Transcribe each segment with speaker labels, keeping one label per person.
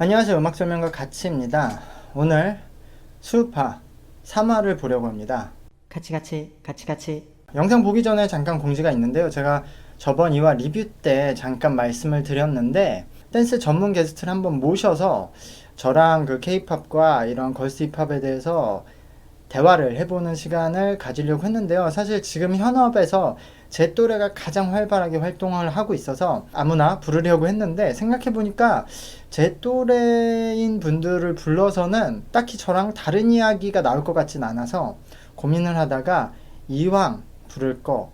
Speaker 1: 안녕하세요. 음악설명가 가치입니다. 오늘 수우파 3화를 보려고 합니다. 같이. 영상 보기 전에 잠깐 공지가 있는데요. 제가 저번 2화 리뷰 때 잠깐 말씀을 드렸는데 댄스 전문 게스트를 한번 모셔서 저랑 그 K-팝과 이런 걸스 힙합에 대해서 대화를 해보는 시간을 가지려고 했는데요. 사실 지금 현업에서 제 또래가 가장 활발하게 활동을 하고 있어서 아무나 부르려고 했는데 생각해보니까 제 또래인 분들을 불러서는 딱히 저랑 다른 이야기가 나올 것 같진 않아서 고민을 하다가 이왕 부를 거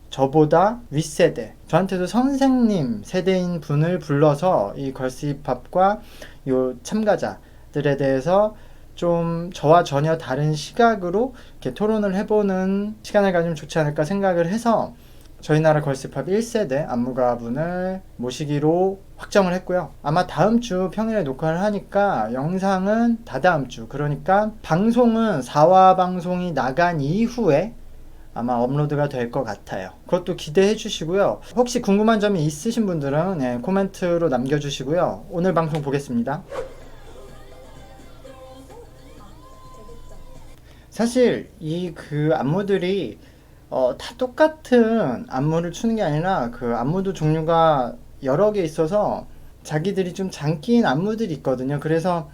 Speaker 1: 저보다 윗세대, 저한테도 선생님 세대인 분을 불러서 이 걸스 힙합과 요 참가자들에 대해서 좀 저와 전혀 다른 시각으로 이렇게 토론을 해보는 시간을 가지면 좋지 않을까 생각을 해서 저희 나라 걸스힙합 1세대 안무가분을 모시기로 확정을 했고요. 아마 다음 주 평일에 녹화를 하니까 영상은 다다음 주, 그러니까 방송은 4화 방송이 나간 이후에 아마 업로드가 될 것 같아요. 그것도 기대해 주시고요. 혹시 궁금한 점이 있으신 분들은 코멘트로 남겨주시고요. 오늘 방송 보겠습니다. 사실 이 그 안무들이 다 똑같은 안무를 추는 게 아니라 그 안무도 종류가 여러 개 있어서 자기들이 좀 장기인 안무들이 있거든요. 그래서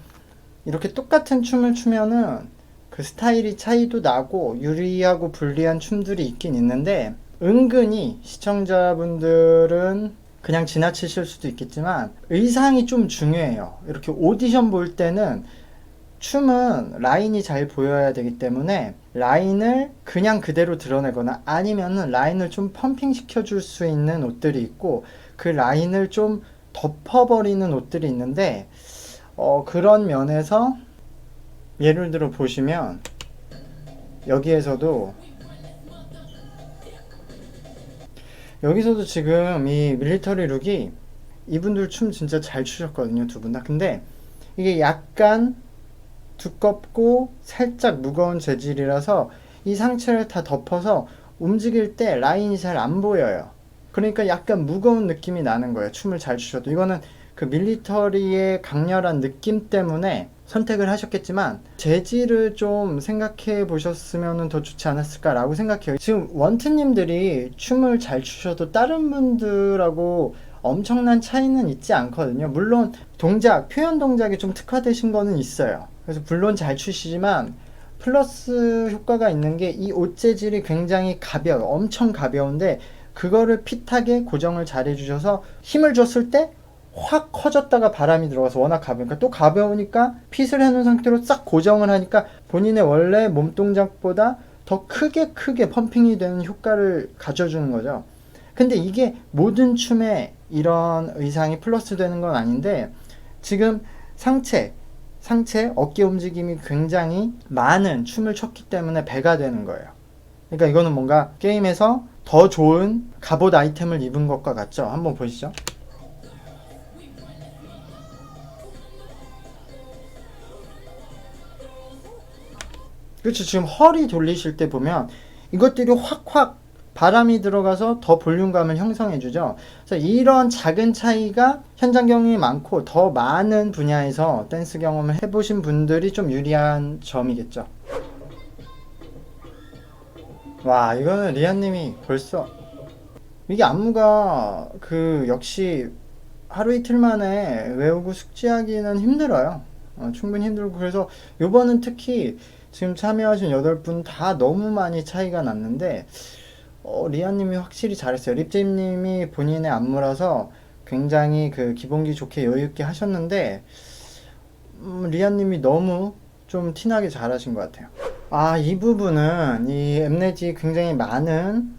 Speaker 1: 이렇게 똑같은 춤을 추면은 그 스타일이 차이도 나고 유리하고 불리한 춤들이 있긴 있는데 은근히 시청자분들은 그냥 지나치실 수도 있겠지만 의상이 좀 중요해요. 이렇게 오디션 볼 때는 춤은 라인이 잘 보여야 되기 때문에 라인을 그냥 그대로 드러내거나 아니면은 라인을 좀 펌핑 시켜줄 수 있는 옷들이 있고 그 라인을 좀 덮어버리는 옷들이 있는데 그런 면에서 예를 들어 보시면 여기서도 지금 이 밀리터리 룩이 이분들 춤 진짜 잘 추셨거든요, 두 분 다. 근데 이게 약간 두껍고 살짝 무거운 재질이라서 이 상체를 다 덮어서 움직일 때 라인이 잘 안 보여요. 그러니까 약간 무거운 느낌이 나는 거예요. 춤을 잘 추셔도. 이거는 그 밀리터리의 강렬한 느낌 때문에 선택을 하셨겠지만 재질을 좀 생각해 보셨으면 더 좋지 않았을까라고 생각해요. 지금 원트님들이 춤을 잘 추셔도 다른 분들하고 엄청난 차이는 있지 않거든요. 물론 동작, 표현 동작이 좀 특화되신 거는 있어요. 그래서 물론 잘 추시지만 플러스 효과가 있는 게 이 옷 재질이 굉장히 가벼워요. 엄청 가벼운데 그거를 핏하게 고정을 잘 해주셔서 힘을 줬을 때 확 커졌다가 바람이 들어가서 워낙 가벼우니까 또 가벼우니까 핏을 해놓은 상태로 싹 고정을 하니까 본인의 원래 몸 동작보다 더 크게 펌핑이 되는 효과를 가져주는 거죠. 근데 이게 모든 춤에 이런 의상이 플러스 되는 건 아닌데 지금 상체, 어깨 움직임이 굉장히 많은 춤을 췄기 때문에 배가 되는 거예요. 그러니까 이거는 뭔가 게임에서 더 좋은 갑옷 아이템을 입은 것과 같죠? 한번 보시죠. 그렇죠. 지금 허리 돌리실 때 보면 이것들이 확 바람이 들어가서 더 볼륨감을 형성해주죠. 그래서 이런 작은 차이가 현장 경험이 많고 더 많은 분야에서 댄스 경험을 해보신 분들이 좀 유리한 점이겠죠. 와, 이거는 리안님이 벌써 이게 안무가 그 역시 하루 이틀 만에 외우고 숙지하기는 힘들어요. 충분히 힘들고 그래서 요번은 특히 지금 참여하신 8분 다 너무 많이 차이가 났는데 리아님이 확실히 잘했어요. 립제임님이 본인의 안무라서 굉장히 그 기본기 좋게 여유있게 하셨는데 리아님이 너무 좀 티나게 잘하신 것 같아요. 이 부분은 이 엠넷이 굉장히 많은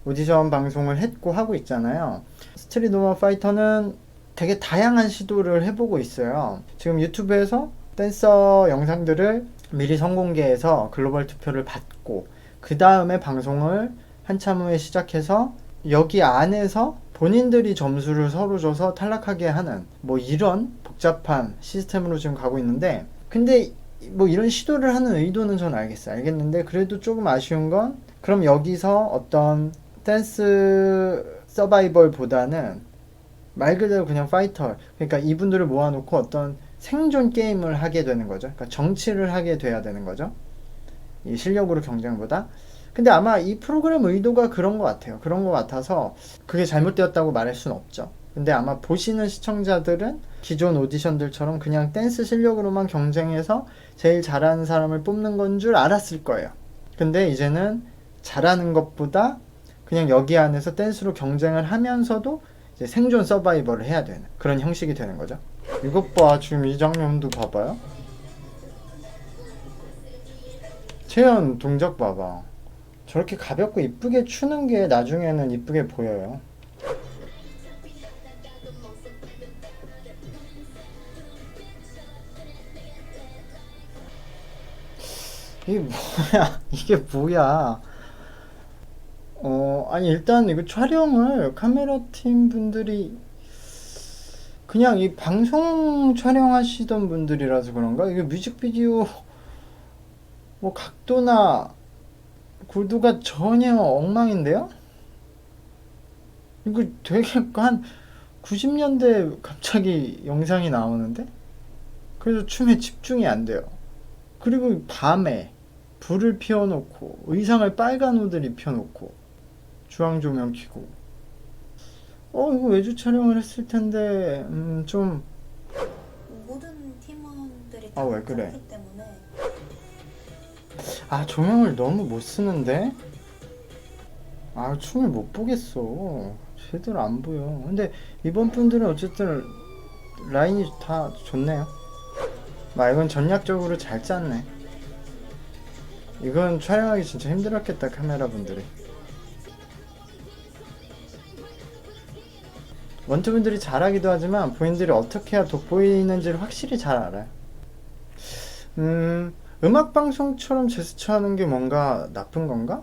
Speaker 1: 오디션 방송을 했고 하고 있잖아요. 스트릿 우먼 파이터는 되게 다양한 시도를 해보고 있어요. 지금 유튜브에서 댄서 영상들을 미리 선공개해서 글로벌 투표를 받고 그 다음에 방송을 한참 후에 시작해서 여기 안에서 본인들이 점수를 서로 줘서 탈락하게 하는 뭐 이런 복잡한 시스템으로 지금 가고 있는데 근데 뭐 이런 시도를 하는 의도는 전 알겠는데 그래도 조금 아쉬운 건 그럼 여기서 어떤 댄스 서바이벌보다는 말 그대로 그냥 파이터, 그러니까 이분들을 모아놓고 어떤 생존 게임을 하게 되는 거죠. 그러니까 정치를 하게 돼야 되는 거죠. 이 실력으로 경쟁보다. 근데 아마 이 프로그램 의도가 그런 것 같아요. 그런 것 같아서 그게 잘못되었다고 말할 수는 없죠. 근데 아마 보시는 시청자들은 기존 오디션들처럼 그냥 댄스 실력으로만 경쟁해서 제일 잘하는 사람을 뽑는 건 줄 알았을 거예요. 근데 이제는 잘하는 것보다 그냥 여기 안에서 댄스로 경쟁을 하면서도 이제 생존 서바이벌을 해야 되는 그런 형식이 되는 거죠. 이것 봐, 지금 이 장면도 봐봐요. 채연 동작 봐봐. 저렇게 가볍고 이쁘게 추는 게 나중에는 이쁘게 보여요. 이게 뭐야? 이게 뭐야? 아니 일단 이거 촬영을 카메라 팀 분들이 그냥 이 방송 촬영하시던 분들이라서 그런가? 이게 뮤직비디오 뭐 각도나 구도가 전혀 엉망인데요? 이거 되게 한 90년대 갑자기 영상이 나오는데? 그래서 춤에 집중이 안 돼요. 그리고 밤에 불을 피워놓고 의상을 빨간 옷을 입혀놓고 주황 조명 켜고 이거 외주 촬영을 했을 텐데 좀
Speaker 2: 모든 팀원들이
Speaker 1: 아,
Speaker 2: 다
Speaker 1: 왜 그래?
Speaker 2: 그렇기 때문에
Speaker 1: 조명을 너무 못 쓰는데 춤을 못 보겠어. 제대로 안 보여. 근데 이번 분들은 어쨌든 라인이 다 좋네요. 이건 전략적으로 잘 짰네. 이건 촬영하기 진짜 힘들었겠다, 카메라 분들이. 원투분들이 잘하기도 하지만 본인들이 어떻게 해야 돋보이는지를 확실히 잘 알아요. 음악방송처럼 제스처하는 게 뭔가 나쁜 건가?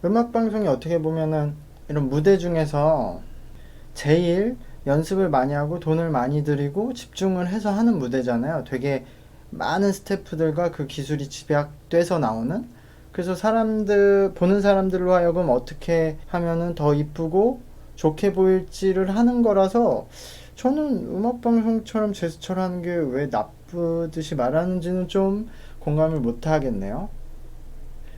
Speaker 1: 음악방송이 어떻게 보면은 이런 무대 중에서 제일 연습을 많이 하고 돈을 많이 들이고 집중을 해서 하는 무대잖아요. 되게 많은 스태프들과 그 기술이 집약돼서 나오는. 그래서 보는 사람들로 하여금 어떻게 하면은 더 이쁘고 좋게 보일지를 하는 거라서 저는 음악방송처럼 제스처를 하는 게 왜 나쁘듯이 말하는지는 좀 공감을 못 하겠네요.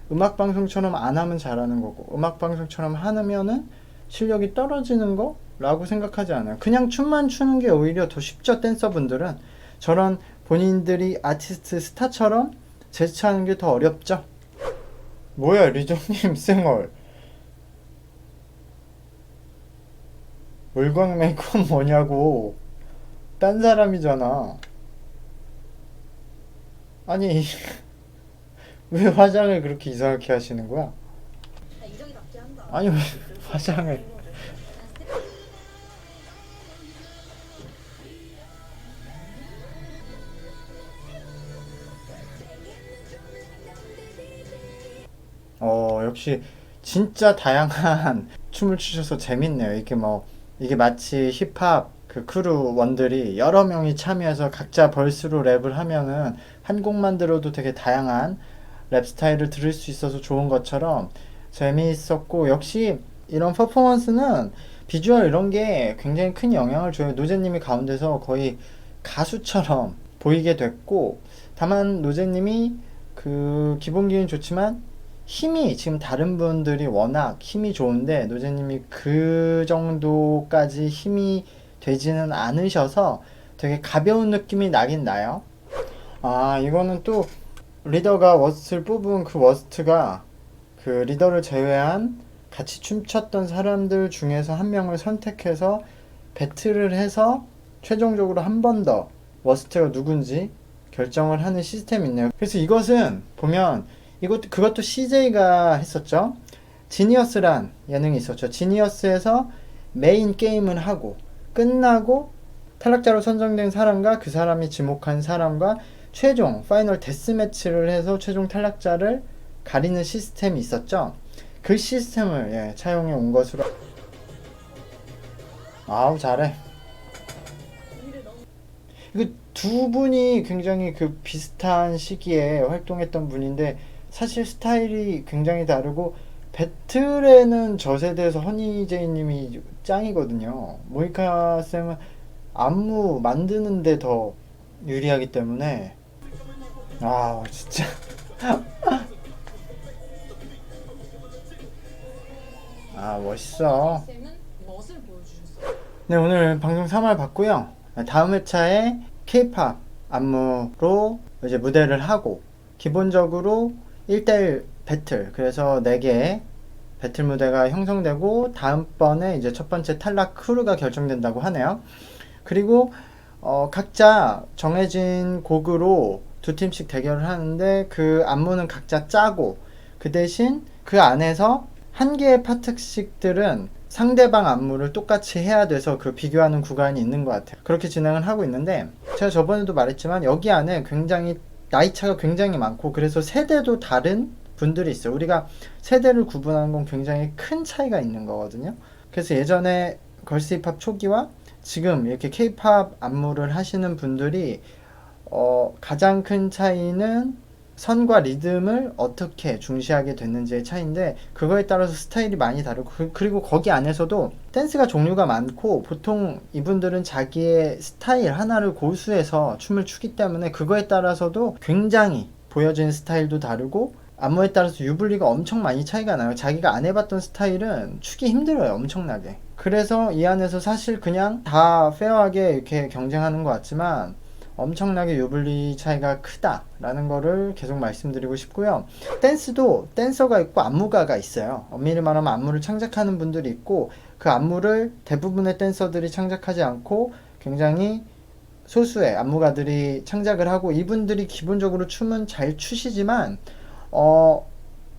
Speaker 1: 음악방송처럼 안 하면 잘하는 거고 음악방송처럼 하면은 실력이 떨어지는 거? 라고 생각하지 않아요. 그냥 춤만 추는 게 오히려 더 쉽죠. 댄서분들은 저런 본인들이 아티스트 스타처럼 제스처하는 게 더 어렵죠. 뭐야 리조님 쌩얼 월광 메이크업 뭐냐고. 딴 사람이잖아. 아니 왜 화장을 그렇게 이상하게 하시는 거야?
Speaker 2: 이정이답게 한다.
Speaker 1: 아니 왜 화장을 역시 진짜 다양한 춤을 추셔서 재밌네요. 이게 마치 힙합 그 크루원들이 여러 명이 참여해서 각자 벌스로 랩을 하면은 한 곡만 들어도 되게 다양한 랩 스타일을 들을 수 있어서 좋은 것처럼 재미있었고, 역시 이런 퍼포먼스는 비주얼 이런 게 굉장히 큰 영향을 줘요. 노제님이 가운데서 거의 가수처럼 보이게 됐고, 다만 노제님이 그 기본기는 좋지만 힘이 지금 다른 분들이 워낙 힘이 좋은데 노제님이 그 정도까지 힘이 되지는 않으셔서 되게 가벼운 느낌이 나긴 나요. 이거는 또 리더가 워스트를 뽑은 그 워스트가 그 리더를 제외한 같이 춤췄던 사람들 중에서 한 명을 선택해서 배틀을 해서 최종적으로 한 번 더 워스트가 누군지 결정을 하는 시스템이 있네요. 그래서 이것은 보면 그것도 CJ가 했었죠. 지니어스란 예능이 있었죠. 지니어스에서 메인 게임을 하고 끝나고 탈락자로 선정된 사람과 그 사람이 지목한 사람과 최종 파이널 데스매치를 해서 최종 탈락자를 가리는 시스템이 있었죠. 그 시스템을 차용해 온 것으로. 아우 잘해. 이거 두 분이 굉장히 그 비슷한 시기에 활동했던 분인데 사실 스타일이 굉장히 다르고, 배틀에는 저 세대에서 허니제이님이 짱이거든요. 모이카 쌤은 안무 만드는데 더 유리하기 때문에 아 진짜 아 멋있어.
Speaker 3: 쌤은 멋을 보여주셨어요.
Speaker 1: 네, 오늘 방송 3화 봤고요. 다음 회차에 K-pop 안무로 이제 무대를 하고 기본적으로 1대1 배틀, 그래서 4개의 배틀 무대가 형성되고 다음번에 이제 첫 번째 탈락 크루가 결정된다고 하네요. 그리고 각자 정해진 곡으로 두 팀씩 대결을 하는데 그 안무는 각자 짜고 그 대신 그 안에서 한 개의 파트씩들은 상대방 안무를 똑같이 해야 돼서 그 비교하는 구간이 있는 것 같아요. 그렇게 진행을 하고 있는데 제가 저번에도 말했지만 여기 안에 굉장히 나이 차가 굉장히 많고 그래서 세대도 다른 분들이 있어요. 우리가 세대를 구분하는 건 굉장히 큰 차이가 있는 거거든요. 그래서 예전에 걸스 힙합 초기와 지금 이렇게 K-pop 안무를 하시는 분들이 가장 큰 차이는 선과 리듬을 어떻게 중시하게 됐는지의 차이인데 그거에 따라서 스타일이 많이 다르고 그리고 거기 안에서도 댄스가 종류가 많고 보통 이분들은 자기의 스타일 하나를 고수해서 춤을 추기 때문에 그거에 따라서도 굉장히 보여지는 스타일도 다르고 안무에 따라서 유불리가 엄청 많이 차이가 나요. 자기가 안 해봤던 스타일은 추기 힘들어요. 엄청나게. 그래서 이 안에서 사실 그냥 다 페어하게 이렇게 경쟁하는 것 같지만 엄청나게 유불리 차이가 크다라는 거를 계속 말씀드리고 싶고요. 댄스도 댄서가 있고 안무가가 있어요. 엄밀히 말하면 안무를 창작하는 분들이 있고 그 안무를 대부분의 댄서들이 창작하지 않고 굉장히 소수의 안무가들이 창작을 하고 이분들이 기본적으로 춤은 잘 추시지만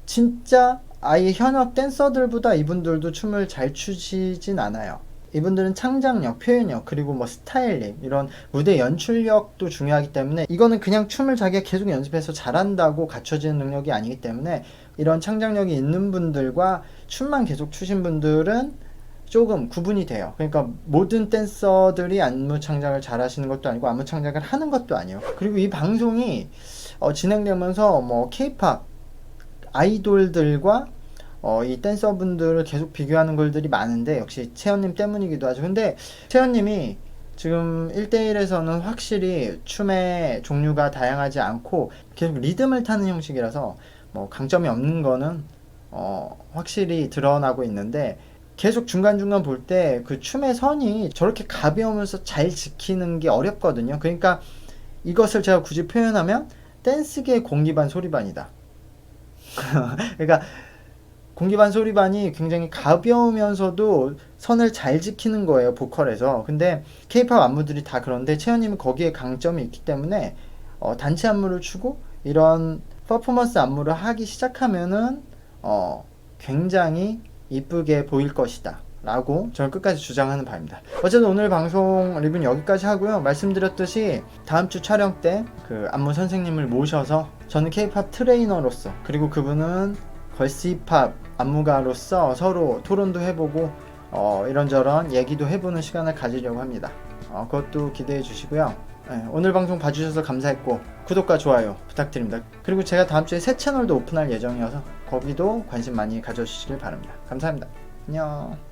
Speaker 1: 진짜 아예 현역 댄서들보다 이분들도 춤을 잘 추시진 않아요. 이분들은 창작력, 표현력, 그리고 뭐 스타일링, 이런 무대 연출력도 중요하기 때문에 이거는 그냥 춤을 자기가 계속 연습해서 잘한다고 갖춰지는 능력이 아니기 때문에 이런 창작력이 있는 분들과 춤만 계속 추신 분들은 조금 구분이 돼요. 그러니까 모든 댄서들이 안무 창작을 잘 하시는 것도 아니고 안무 창작을 하는 것도 아니에요. 그리고 이 방송이 진행되면서 뭐 K-pop 아이돌들과 이 댄서분들을 계속 비교하는 글들이 많은데 역시 채연님 때문이기도 하죠. 근데 채연님이 지금 1대1에서는 확실히 춤의 종류가 다양하지 않고 계속 리듬을 타는 형식이라서 뭐 강점이 없는 거는 확실히 드러나고 있는데 계속 중간중간 볼 때 그 춤의 선이 저렇게 가벼우면서 잘 지키는 게 어렵거든요. 그러니까 이것을 제가 굳이 표현하면 댄스계의 공기반 소리반이다. 그러니까 공기반 소리반이 굉장히 가벼우면서도 선을 잘 지키는 거예요, 보컬에서. 근데 K-pop 안무들이 다 그런데 채연님은 거기에 강점이 있기 때문에 단체 안무를 추고 이런 퍼포먼스 안무를 하기 시작하면은 굉장히 이쁘게 보일 것이다 라고 저는 끝까지 주장하는 바입니다. 어쨌든 오늘 방송 리뷰는 여기까지 하고요. 말씀드렸듯이 다음 주 촬영 때 그 안무 선생님을 모셔서 저는 K-pop 트레이너로서 그리고 그분은 걸스 힙합 안무가로서 서로 토론도 해보고 이런저런 얘기도 해보는 시간을 가지려고 합니다. 그것도 기대해 주시고요. 네, 오늘 방송 봐주셔서 감사했고 구독과 좋아요 부탁드립니다. 그리고 제가 다음 주에 새 채널도 오픈할 예정이어서 거기도 관심 많이 가져주시길 바랍니다. 감사합니다. 안녕.